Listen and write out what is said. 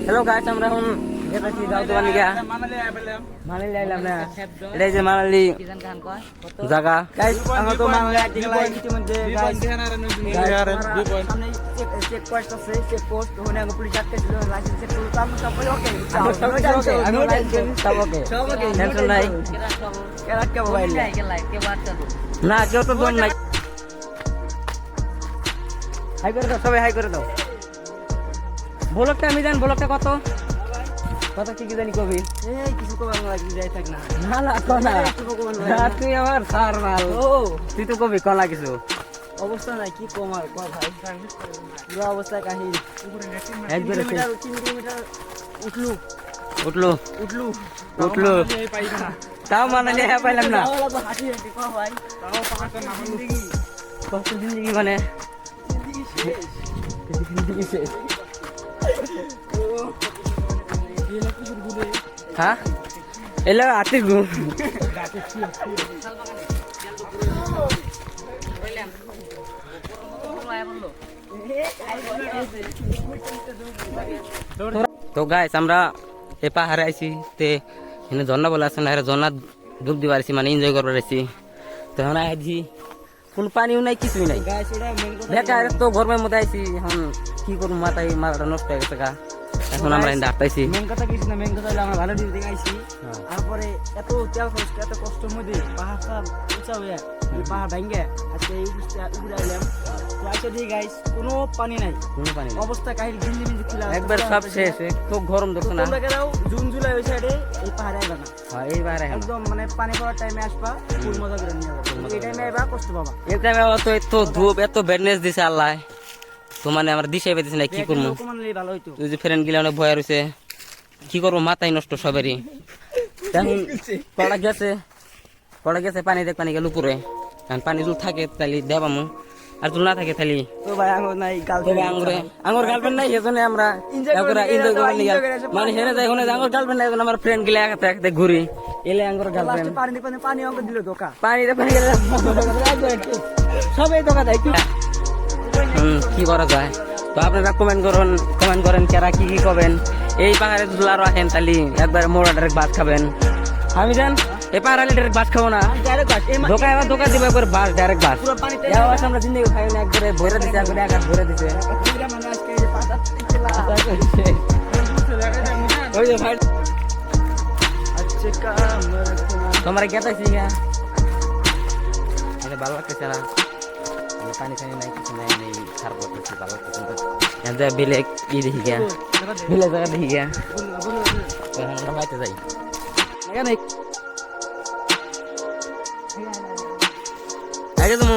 Hello guys, আমরা এখন যেতেছি দাউদবান লিগা মানালি আইলাম না, এটাই যে মানালি জায়গা গাইস। আমরা তো মানালি আইতে গেলাম ইতিমধ্যে গাইস, সামনে চেক পোস্ট আছে, চেক পোস্ট ওখানে আগে পুলিশ আটকেছিল, লাইসেন্স চেক করলো, তো আমরা সব ওকে, আমি লাইসেন্স সব ওকে, টেনশন নাই। কেরা কে মোবাইল না কেউ তো দম নাই। হাই করে দাও সবাই, হাই করে দাও। ব্লগটা আমি জান, ব্লগটা কত কথা কি জানি কবি, এই কিছু কবার লাগি যাই থাক না, না না কোনা তুই আমার সার মাল, ও তুই তো কবি কোনা কিছু অবস্থা নাই কি কমার কয় ভাই, পুরো অবস্থা কাহিল একবারে 3 কিলোমিটার উঠলু উঠলু উঠলু উঠলু, তাও মানালি পাইলাম না। হাঁটি হাঁটি কো ভাই, তাও পাঁচটা নাম জিন্দেগি, কত জিন্দেগি মানে জিন্দেগি শেষ। হ্যাঁ এলো আতির গু তো গাইস, আমরা এই পাহাড়ে আইছি, তে এখানে ঝর্ণা বলে আছে না, ঝর্ণা ডুব দিবার আইছি, মানে এনজয় করবার আইছি। তো এখন আইছি কোন পানিও নাই, কিছুই নাই, বেকার তো গরমের মধ্যে আইছি। এখন কি করবো, মাথাটা নষ্ট হয়ে গেছে গা। এখন আমরা ডাকতেছি, মেন কথা কিছু না, মেন কথা হলো আমরা ভালো দিন থেকে আইছি, তারপরে এত তেল খরচ, এত কষ্টের মধ্যে পাহাড় উঁচা হয়ে এই পাহাড় ভাঙ্গে আজকে এই উপরে আইলাম। তো আইসা দিয়ে গাইস কোনো পানি নাই, কোনো পানি অবস্থা কাহিল গিঞ্জি মিঞ্জি খিলা একবার সব শেষ, একটু গরম দেখো না। তোমরা গেলাও জুন জুলাই ওই সাইডে এই পাহাড়ে আইবা না, হ্যাঁ এই পাহাড়ে একদম মানে পানি পড়ার টাইমে আসবা, ফুল মজা করে নিয়ে যাবা। এই টাইমে আইবা কষ্ট পাবা, এই টাইমে তো এত ধূপ এত ব্যাডনেস দিছে আল্লাহ, তো মানে আমার দিশাই পেতেছি না কি করবো। তুই যে ফ্রেন্ড গিলা অনেক ভয় রয়েছে, কি করবো, মাথায় নষ্ট সবেরই। কড়া গেছে পানি দেখ, পানি গেল উপরে, পানি যদি থাকে তাহলে দেবামু, আর যদি না থাকে তাহলে আঙুর গার্লফ্রেন্ড নাই, এজন্য আমরা এনজয় করার নিয়ে মানে হেরে যাই। আঙুর গার্লফ্রেন্ড নাই, আমার ফ্রেন্ড গিলা একসাথে ঘুরি, এলে আঙুর গার্লফ্রেন্ড পানি অঙ্ক দিল ধোকা, পানি গেলে সবাই ধোকা দেয়। কি করা যায়, তো আপনারা কমেন্ট করেন কারা কি করবেন। এই পাহাড়ে যদি আরো আসেন তাহলে একবার মোড়া ডাইরেক্ট ভাত খাবেন। আমি জান এই পাহাড়ে ডাইরেক্ট ভাত খাবো না, ধোকা দিব একবার বাস, ডাইরেক্ট বাস। আমরা জিন্দগি খাই না, একবারে ভরে দিছে, একবারে এক হাত ভরে দিছে। তোমার গেতাইছি ভালো লাগতেছে না, পানি টানি নাই, কিছু নাই, নেই সার করতেছি, ভালো লাগতেছে। বিলে ই দেখি গিয়া, বিলে জায়গা দেখি গিয়া, আমরা বাইতে যাই। আগে তুমি